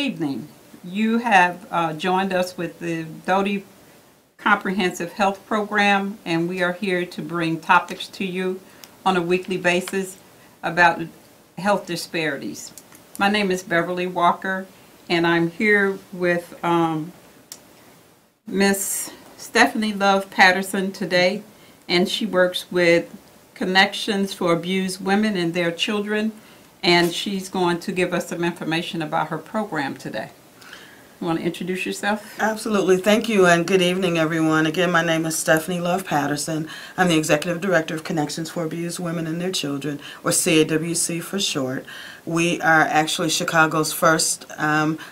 evening. You have joined us with the Doty Comprehensive Health Program, and we are here to bring topics to you on a weekly basis about health disparities. My name is Beverly Walker, and I'm here with Miss Stephanie Love Patterson today, and she works with Connections for Abused Women and Their Children, and she's going to give us some information about her program today. You want to introduce yourself? Absolutely. Thank you, and good evening, everyone. Again, my name is Stephanie Love Patterson. I'm the Executive Director of Connections for Abused Women and Their Children, or CAWC for short. We are actually Chicago's first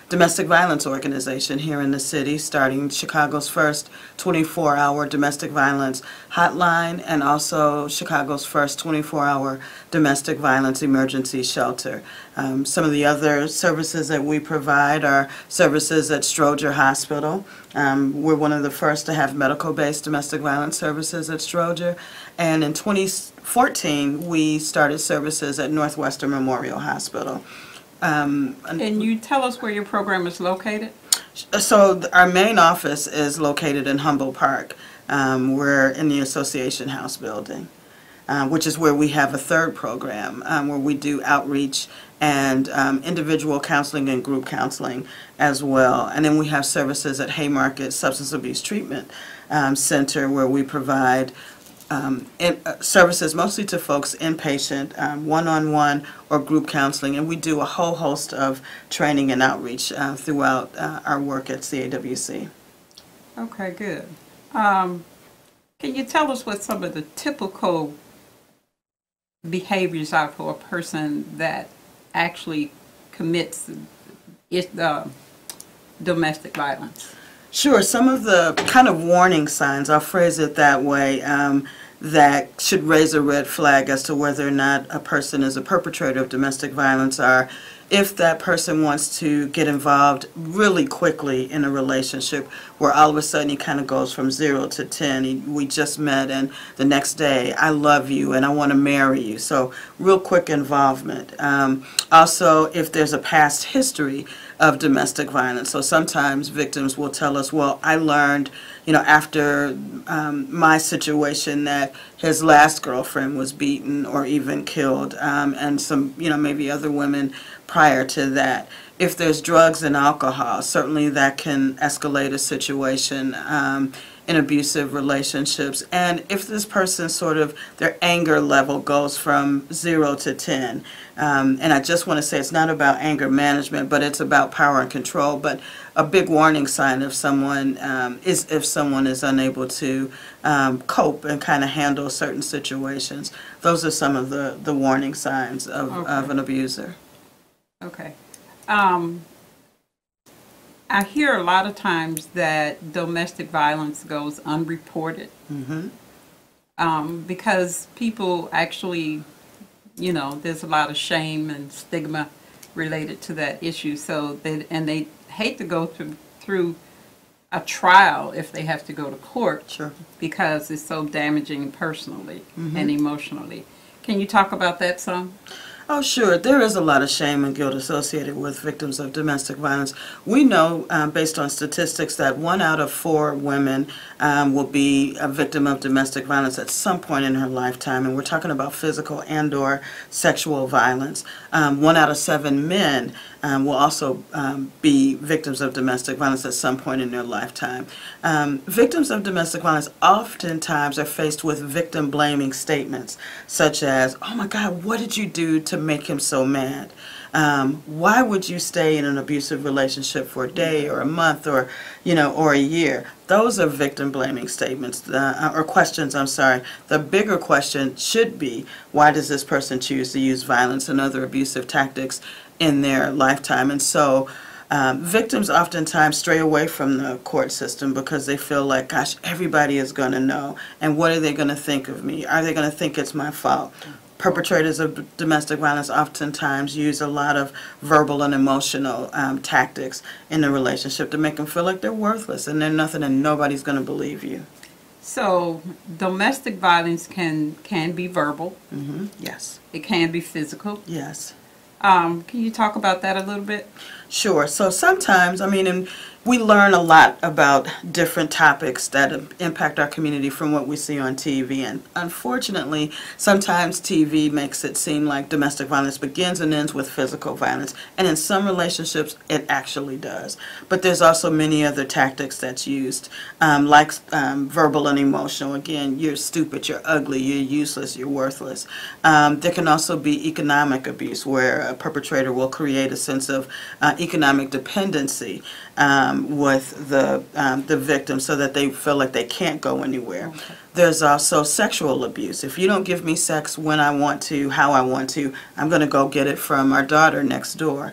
domestic violence organization here in the city, starting Chicago's first 24-hour domestic violence hotline and also Chicago's first 24-hour domestic violence emergency shelter. Some of the other services that we provide are services at Georgia Hospital. We're one of the first to have medical-based domestic violence services at Georgia. And in 2014, we started services at Northwestern Memorial Hospital. Can you tell us where your program is located? So our main office is located in Humboldt Park. We're in the Association House building, which is where we have a third program where we do outreach and individual counseling and group counseling as well. And then we have services at Haymarket Substance Abuse Treatment Center, where we provide services mostly to folks inpatient, one-on-one or group counseling, and we do a whole host of training and outreach throughout our work at CAWC. Okay, good. Can you tell us what some of the typical behaviors are for a person that actually commits domestic violence? Sure. Some of the kind of warning signs, I'll phrase it that way, that should raise a red flag as to whether or not a person is a perpetrator of domestic violence are if that person wants to get involved really quickly in a relationship where all of a sudden he kind of goes from 0 to 10. We just met and the next day, I love you and I want to marry you. So real quick involvement. Also, if there's a past history of domestic violence. So sometimes victims will tell us, well, I learned, after my situation that his last girlfriend was beaten or even killed, and some, maybe other women prior to that. If there's drugs and alcohol, certainly that can escalate a situation in abusive relationships. And if this person their anger level goes from 0 to 10, and I just want to say it's not about anger management, but it's about power and control. But a big warning sign if someone is unable to cope and kind of handle certain situations. Those are some of the warning signs of an abuser. Okay. I hear a lot of times that domestic violence goes unreported. Because people actually, there's a lot of shame and stigma related to that issue. So they hate to go through a trial if they have to go to court. Sure. Because it's so damaging personally and emotionally. Can you talk about that some? Oh, sure. There is a lot of shame and guilt associated with victims of domestic violence. We know, based on statistics, that 1 out of 4 women will be a victim of domestic violence at some point in her lifetime, and we're talking about physical and/or sexual violence. 1 out of 7 men will also be victims of domestic violence at some point in their lifetime. Victims of domestic violence oftentimes are faced with victim-blaming statements, such as, "Oh my God, what did you do to make him so mad? Why would you stay in an abusive relationship for a day or a month or a year?" Those are victim-blaming statements or questions. I'm sorry. The bigger question should be, why does this person choose to use violence and other abusive tactics in their lifetime? And so victims oftentimes stray away from the court system because they feel like, gosh, everybody is going to know, and what are they going to think of me? Are they going to think it's my fault? Perpetrators of domestic violence oftentimes use a lot of verbal and emotional tactics in the relationship to make them feel like they're worthless and they're nothing and nobody's going to believe you. So domestic violence can be verbal. Yes. It can be physical. Yes. Can you talk about that a little bit? Sure. So sometimes, I mean, and we learn a lot about different topics that impact our community from what we see on TV. And unfortunately, sometimes TV makes it seem like domestic violence begins and ends with physical violence. And in some relationships, it actually does. But there's also many other tactics that's used, like verbal and emotional. Again, you're stupid, you're ugly, you're useless, you're worthless. There can also be economic abuse, where a perpetrator will create a sense of economic dependency with the victim, so that they feel like they can't go anywhere. Okay. There's also sexual abuse. If you don't give me sex when I want to, how I want to, I'm going to go get it from our daughter next door.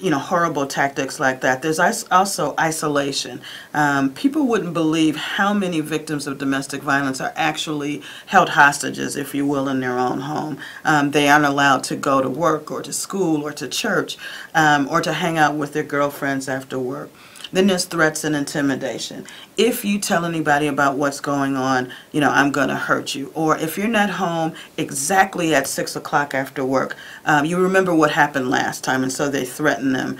You know, horrible tactics like that. There's also isolation. People wouldn't believe how many victims of domestic violence are actually held hostages, if you will, in their own home. They aren't allowed to go to work or to school or to church or to hang out with their girlfriends after work. Then there's threats and intimidation. If you tell anybody about what's going on, you know, I'm going to hurt you. Or if you're not home exactly at 6 o'clock after work, you remember what happened last time, and so they threaten them,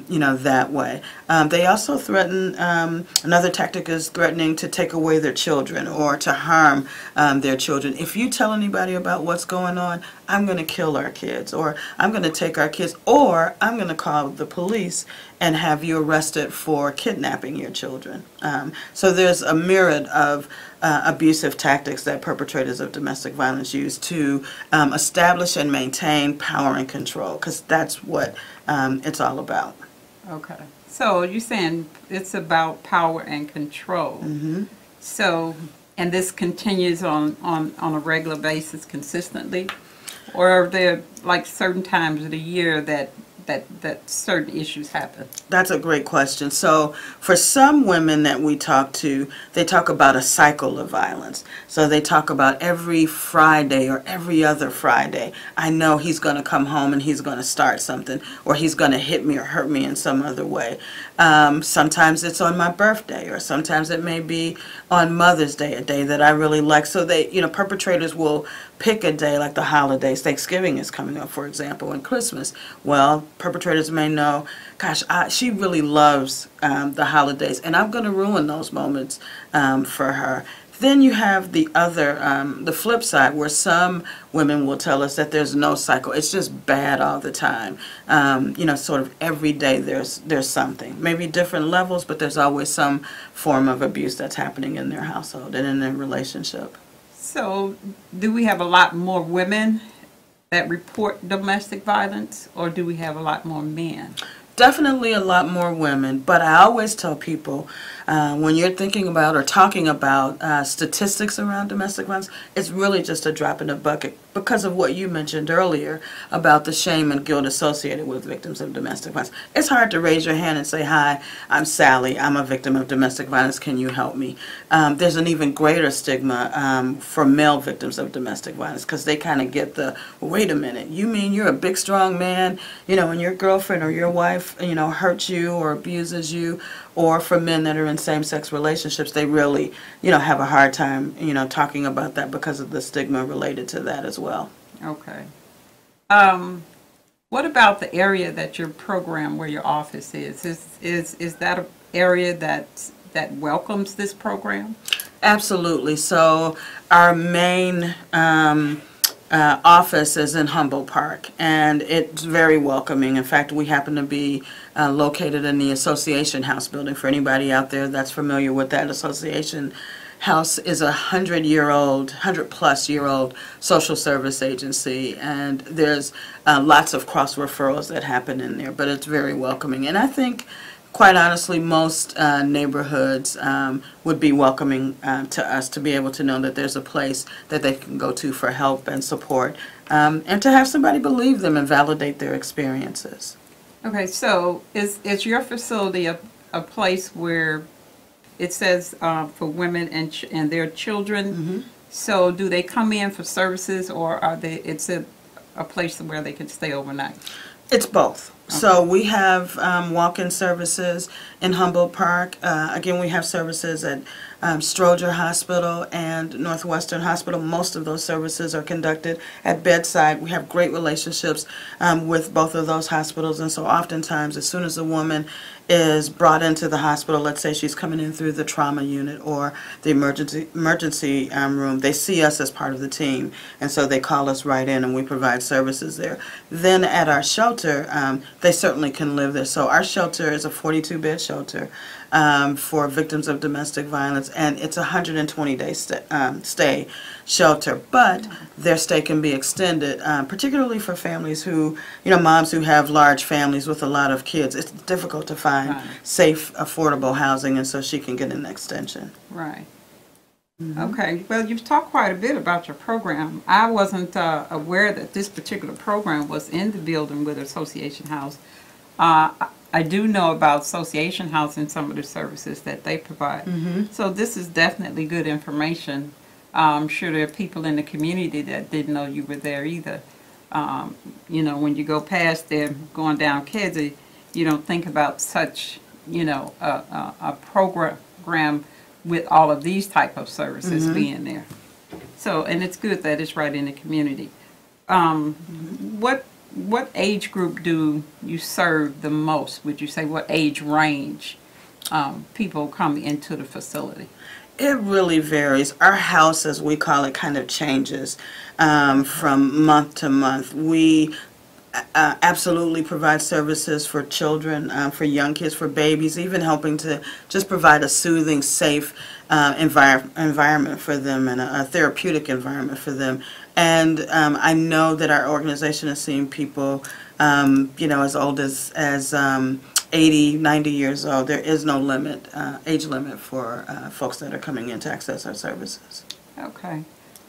you know, that way. They also threaten, another tactic is threatening to take away their children or to harm their children. If you tell anybody about what's going on, I'm going to kill our kids, or I'm going to take our kids, or I'm going to call the police and have you arrested for kidnapping your children. So there's a myriad of abusive tactics that perpetrators of domestic violence use to establish and maintain power and control, because that's what it's all about. Okay. So you're saying it's about power and control. Mm-hmm. So, and this continues on a regular basis consistently? Or are there like certain times of the year that certain issues happen? That's a great question. So for some women that we talk to, they talk about a cycle of violence. So they talk about every Friday or every other Friday, I know he's going to come home and he's going to start something, or he's going to hit me or hurt me in some other way. Sometimes it's on my birthday, or sometimes it may be on Mother's Day, a day that I really like. So they, you know, perpetrators will pick a day like the holidays. Thanksgiving is coming up, for example, and Christmas. Well, perpetrators may know, gosh, she really loves the holidays, and I'm going to ruin those moments for her. Then you have the other, the flip side, where some women will tell us that there's no cycle. It's just bad all the time. You know, sort of every day there's something. Maybe different levels, but there's always some form of abuse that's happening in their household and in their relationship. So do we have a lot more women that report domestic violence, or do we have a lot more men? Definitely a lot more women, but I always tell people when you're thinking about or talking about statistics around domestic violence, it's really just a drop in the bucket because of what you mentioned earlier about the shame and guilt associated with victims of domestic violence. It's hard to raise your hand and say, hi, I'm Sally, I'm a victim of domestic violence, can you help me? There's an even greater stigma for male victims of domestic violence, because they kind of get the, wait a minute, you mean you're a big strong man, you know, and your girlfriend or your wife, you know, hurts you or abuses you? Or for men that are in same-sex relationships, they really, you know, have a hard time, you know, talking about that because of the stigma related to that as well. Okay. What about the area that your program, where your office is? Is that an area that welcomes this program? Absolutely. So our main office is in Humboldt Park, and it's very welcoming. In fact, we happen to be located in the Association House building. For anybody out there that's familiar with that, Association House is a 100-plus-year-old social service agency, and there's lots of cross referrals that happen in there, but it's very welcoming. And I think, quite honestly, most neighborhoods would be welcoming to us, to be able to know that there's a place that they can go to for help and support, and to have somebody believe them and validate their experiences. Okay, so is your facility a place where it says for women and their children? Mm-hmm. So do they come in for services, or are it's a place where they can stay overnight? It's both. Okay. So we have walk-in services in Humboldt Park. Again, we have services at Stroger Hospital and Northwestern Hospital. Most of those services are conducted at bedside. We have great relationships with both of those hospitals, and so oftentimes as soon as a woman is brought into the hospital, let's say she's coming in through the trauma unit or the emergency room, they see us as part of the team, and so they call us right in and we provide services there. Then at our shelter, they certainly can live there. So our shelter is a 42-bed shelter for victims of domestic violence, and it's a 120-day stay shelter, but their stay can be extended, particularly for families who, moms who have large families with a lot of kids. It's difficult to find safe, affordable housing, and so she can get an extension. Right. Okay. Well, you've talked quite a bit about your program. I wasn't aware that this particular program was in the building with Association House. I do know about Association House and some of the services that they provide. So this is definitely good information. I'm sure there are people in the community that didn't know you were there either. When you go past there, going down Kedzie, you don't think about such, a program with all of these type of services being there. So, and it's good that it's right in the community. What age group do you serve the most? Would you say what age range people come into the facility? It really varies. Our house, as we call it, kind of changes from month to month. We absolutely provide services for children, for young kids, for babies, even helping to just provide a soothing, safe environment for them and a therapeutic environment for them. And I know that our organization has seen people, as old as 80, 90 years old. There is no limit, age limit for folks that are coming in to access our services. Okay.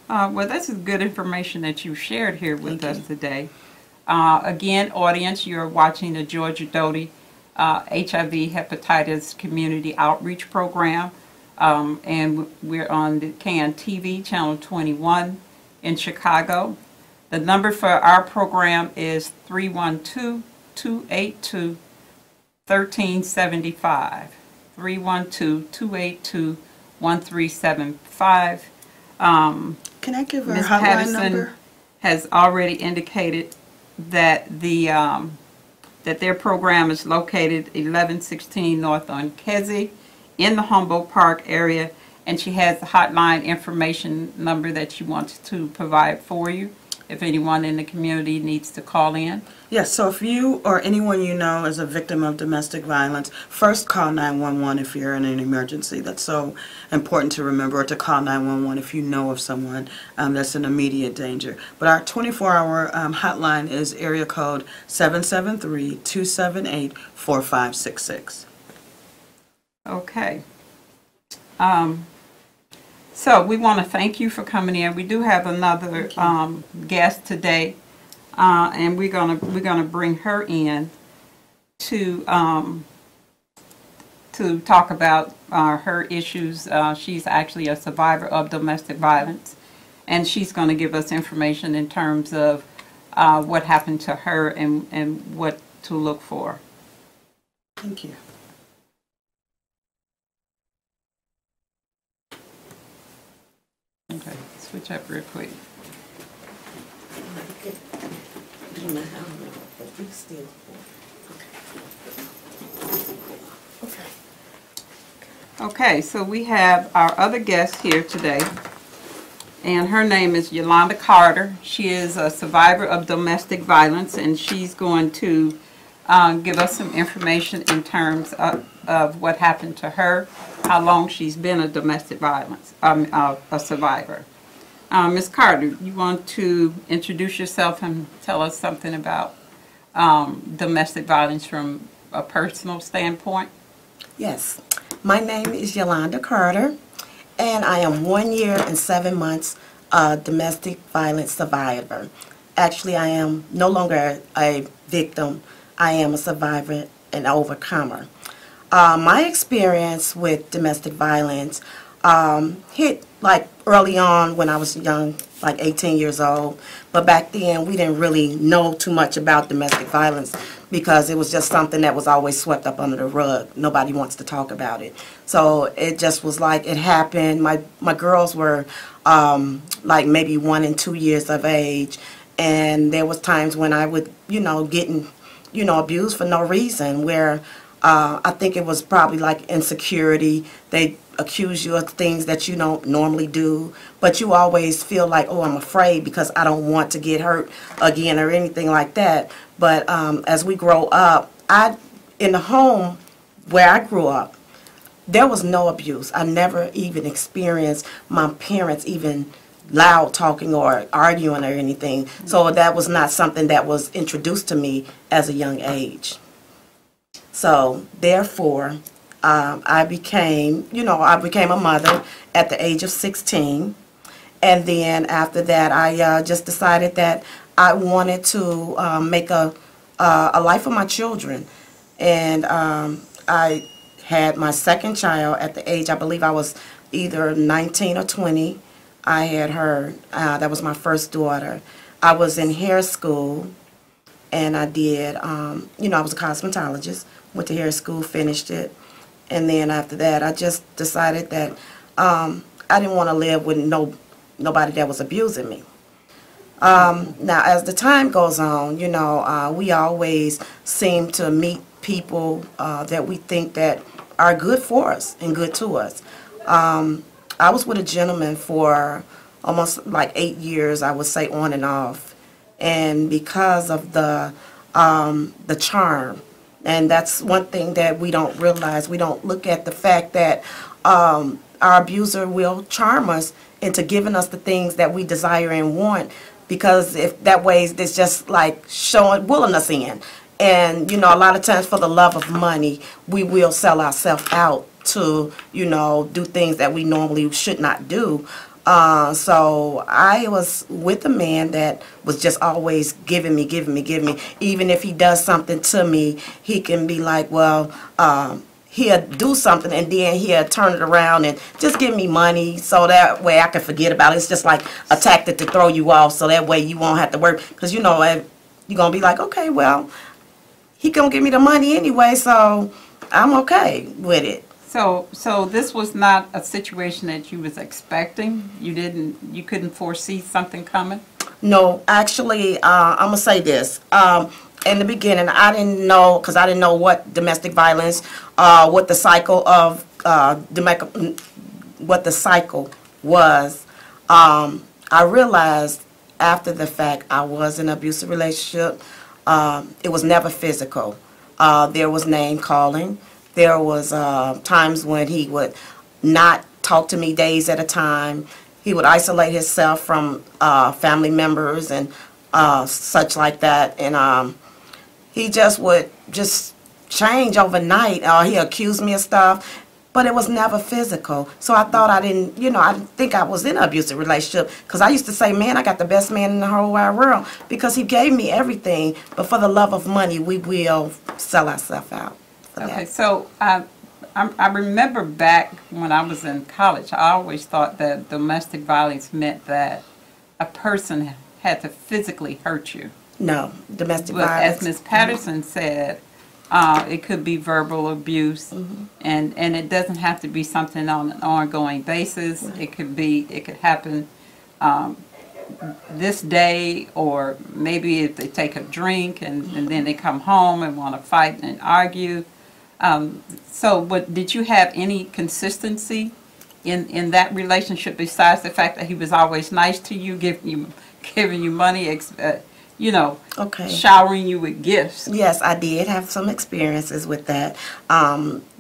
Well, this is good information that you shared here with us today. Again, audience, you're watching the Georgia Doty HIV Hepatitis Community Outreach Program, and we're on the KNTV Channel 21 in Chicago. The number for our program is 312-282-1375. 312-282-1375. Can I give our Ms. hotline Patterson number? Has already indicated that that their program is located 1116 North on Kedzie in the Humboldt Park area, and she has the hotline information number that she wants to provide for you if anyone in the community needs to call in. Yes, so if you or anyone you know is a victim of domestic violence, first call 911 if you're in an emergency. That's so important to remember, or to call 911 if you know of someone that's in immediate danger. But our 24-hour hotline is area code 773-278-4566. Okay. So we want to thank you for coming in. We do have another guest today, and we're gonna bring her in to talk about her issues. She's actually a survivor of domestic violence, and she's going to give us information in terms of what happened to her and what to look for. Thank you. Okay, switch up real quick. Okay, so we have our other guest here today, and her name is Yolanda Carter. She is a survivor of domestic violence, and she's going to give us some information in terms of what happened to her, how long she's been a domestic violence, a survivor. Ms. Carter, you want to introduce yourself and tell us something about domestic violence from a personal standpoint? Yes. My name is Yolanda Carter, and I am 1 year and 7 months domestic violence survivor. Actually, I am no longer a victim. I am a survivor and overcomer. My experience with domestic violence hit like early on when I was young, like 18 years old. But back then, we didn't really know too much about domestic violence because it was just something that was always swept up under the rug. Nobody wants to talk about it. So it just was like it happened. My girls were like maybe 1 and 2 years of age, and there was times when I would, getting, abused for no reason, where I think it was probably like insecurity. They accuse you of things that you don't normally do, but you always feel like, oh, I'm afraid because I don't want to get hurt again or anything like that. But as we grow up, in the home where I grew up, there was no abuse. I never even experienced my parents even loud talking or arguing or anything. So that was not something that was introduced to me as a young age. So therefore, I became a mother at the age of 16. And then after that, I just decided that I wanted to make a life for my children. And I had my second child at the age, I believe I was either 19 or 20. I had her, that was my first daughter. I was in hair school, and I did, I was a cosmetologist, went to hair school, finished it. And then after that, I just decided that I didn't want to live with nobody that was abusing me. Now, as the time goes on, we always seem to meet people that we think that are good for us and good to us. I was with a gentleman for almost like 8 years, I would say, on and off. And because of the charm, and that's one thing that we don't realize. We don't look at the fact that our abuser will charm us into giving us the things that we desire and want, because if that way it's just like willing us in. And a lot of times for the love of money, we will sell ourselves out to do things that we normally should not do. So I was with a man that was just always giving me. Even if he does something to me, he can be like, well, he'll do something and then he'll turn it around and just give me money so that way I can forget about it. It's just like a tactic to throw you off, so that way you won't have to work. Because you're going to be like, okay, well, he going to give me the money anyway, so I'm okay with it. So this was not a situation that you was expecting? You couldn't foresee something coming? No, actually, I'm going to say this. In the beginning, I didn't know, because I didn't know what domestic violence, what the cycle of what the cycle was. I realized after the fact I was in an abusive relationship. It was never physical. There was name calling. There was times when he would not talk to me days at a time. He would isolate himself from family members and such like that. And he just would change overnight. He accused me of stuff, but it was never physical. So I thought I didn't think I was in an abusive relationship, because I used to say, man, I got the best man in the whole wide world, because he gave me everything. But for the love of money, we will sell ourselves out. Okay, so I remember back when I was in college, I always thought that domestic violence meant that a person had to physically hurt you. No, domestic But violence. as Ms. Patterson said, it could be verbal abuse, and it doesn't have to be something on an ongoing basis. It could happen this day, or maybe if they take a drink and then they come home and want to fight and argue. Did you have any consistency in that relationship besides the fact that he was always nice to you, giving you money, Okay. showering you with gifts? Yes, I did have some experiences with that.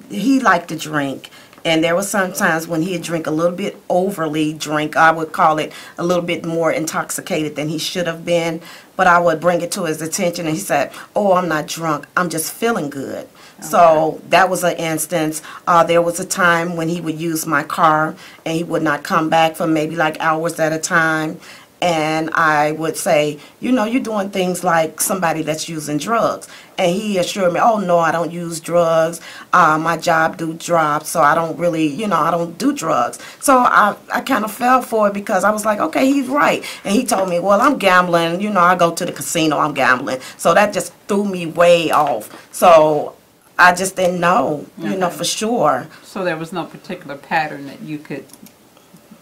He liked to drink, and there were some times when he'd drink a little bit overly drink. I would call it a little bit more intoxicated than he should have been, but I would bring it to his attention, and he said, oh, I'm not drunk, I'm just feeling good. Okay. So that was an instance. There was a time when he would use my car, and he would not come back for maybe like hours at a time. and I would say, you know, you're doing things like somebody that's using drugs. And he assured me, oh, no, I don't use drugs. My job do drop, so I don't really, you know, I don't do drugs. So I kind of fell for it because I was like, okay, he's right. And he told me, well, I'm gambling. You know, I go to the casino, I'm gambling. So that just threw me way off. So I just didn't know, you know, for sure. So there was no particular pattern that you could,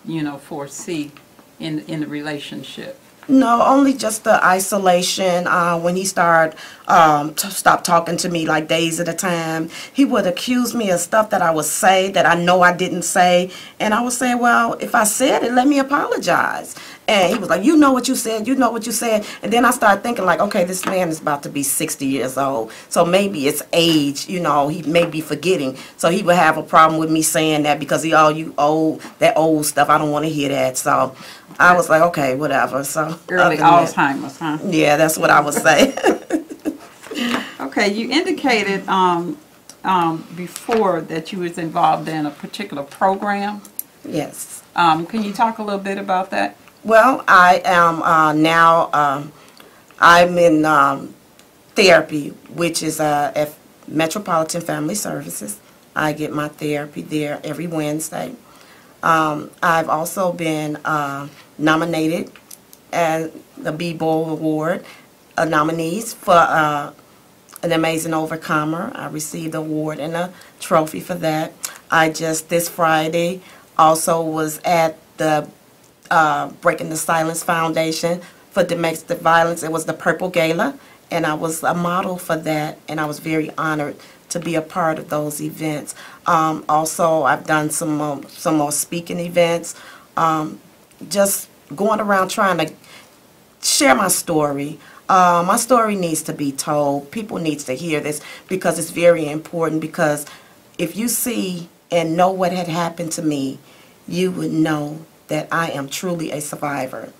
you know, foresee in the relationship? No, only just the isolation. When he started stop talking to me like days at a time, he would accuse me of stuff that I would say that I know I didn't say, and I would say, well, if I said it, let me apologize. And he was like, you know what you said, you know what you said. And then I started thinking like, okay, this man is about to be 60 years old, so maybe it's age, you know, he may be forgetting. So he would have a problem with me saying that because he, oh, you old, that old stuff, I don't want to hear that. So I was like, okay, whatever. So early Alzheimer's, huh? Yeah, that's what I would say. Okay, you indicated before that you was involved in a particular program. Yes. Can you talk a little bit about that? Well, I am now, I'm in therapy, which is at Metropolitan Family Services. I get my therapy there every Wednesday. I've also been nominated as the B-Bowl Award nominees for an amazing overcomer. I received an award and a trophy for that. I just this Friday also was at the Breaking the Silence Foundation for Domestic Violence. It was the Purple Gala, and I was a model for that, and I was very honored to be a part of those events. Also, I've done some more speaking events, just going around trying to share my story. My story needs to be told. People need to hear this because it's very important, because if you see and know what had happened to me, you would know that I am truly a survivor.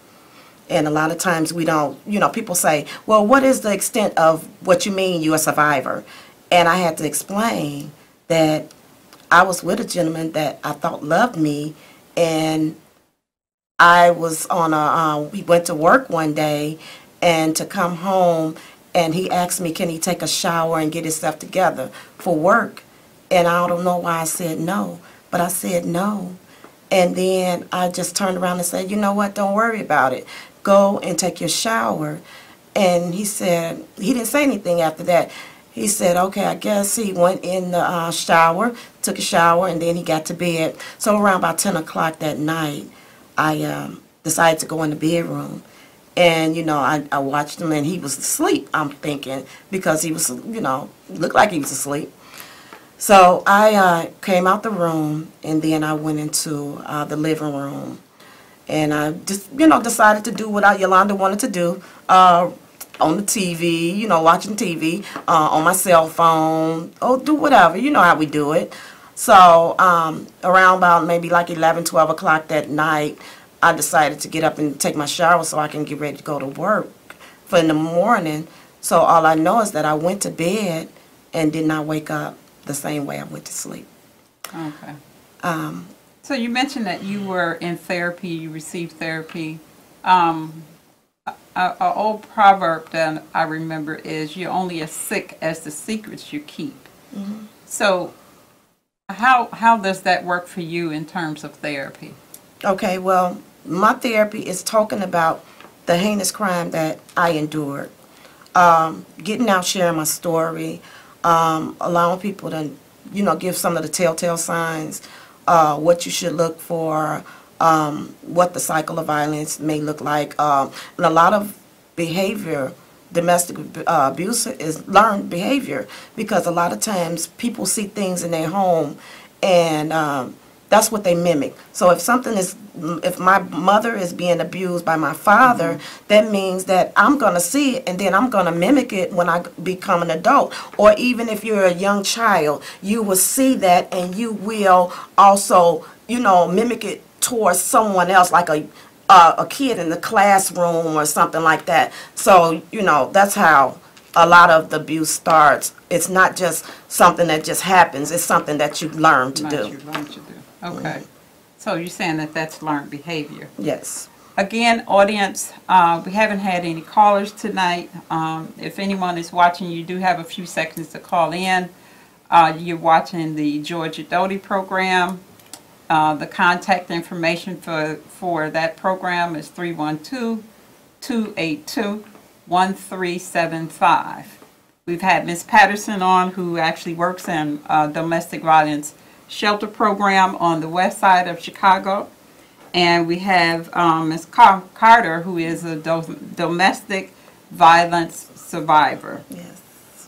And a lot of times we don't, you know, people say, well, what is the extent of what you mean you're a survivor? And I had to explain that I was with a gentleman that I thought loved me, and I was on we went to work one day, and to come home, and he asked me, can he take a shower and get himself together for work? And I don't know why I said no, but I said no. And then I just turned around and said, you know what, don't worry about it. Go and take your shower. And he said, he didn't say anything after that. He said, okay, I guess he went in the shower, took a shower, and then he got to bed. So around about 10 o'clock that night, I decided to go in the bedroom. And, you know, I watched him, and he was asleep, I'm thinking, because he was, you know, looked like he was asleep. So I came out the room, and then I went into the living room. And I just, you know, decided to do what Yolanda wanted to do on the TV, you know, watching TV, on my cell phone, or do whatever. You know how we do it. So around about maybe like 11, 12 o'clock that night, I decided to get up and take my shower so I can get ready to go to work for in the morning. So all I know is that I went to bed and did not wake up the same way I went to sleep. Okay. So you mentioned that you were in therapy, you received therapy. An old proverb that I remember is, you're only as sick as the secrets you keep. Mm-hmm. So how does that work for you in terms of therapy? Okay, well, my therapy is talking about the heinous crime that I endured. Getting out, sharing my story, allowing people to, you know, give some of the telltale signs, what you should look for, what the cycle of violence may look like. And a lot of behavior, domestic abuse, is learned behavior, because a lot of times people see things in their home, and that's what they mimic. So if my mother is being abused by my father, mm-hmm. that means that I'm going to see it, and then I'm going to mimic it when I become an adult. Or even if you're a young child, you will see that, and you will also, you know, mimic it towards someone else, like a kid in the classroom or something like that. So, you know, that's how a lot of the abuse starts. It's not just something that just happens. It's something that you learn to do. Okay. Mm-hmm. So you're saying that that's learned behavior? Yes. Again, audience, we haven't had any callers tonight. If anyone is watching, you do have a few seconds to call in. You're watching the Georgia Doty program. The contact information for that program is 312-282-1375. We've had Ms. Patterson on, who actually works in domestic violence shelter program on the west side of Chicago. And we have Ms. Carter, who is a domestic violence survivor. Yes.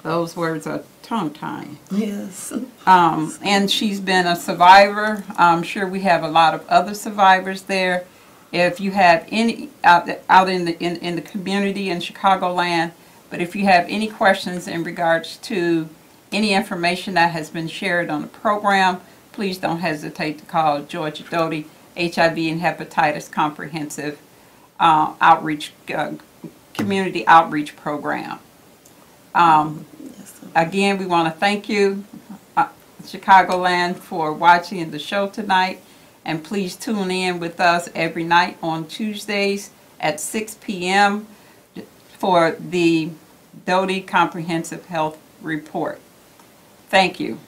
Those words are tongue-tying. Yes. And she's been a survivor. I'm sure we have a lot of other survivors there. If you have any out in the community in Chicagoland, but if you have any questions in regards to any information that has been shared on the program, please don't hesitate to call Georgia Doty HIV and Hepatitis Comprehensive Outreach Community Outreach Program. Again, we want to thank you, Chicagoland, for watching the show tonight. And please tune in with us every night on Tuesdays at 6 p.m. for the Doty Comprehensive Health Report. Thank you.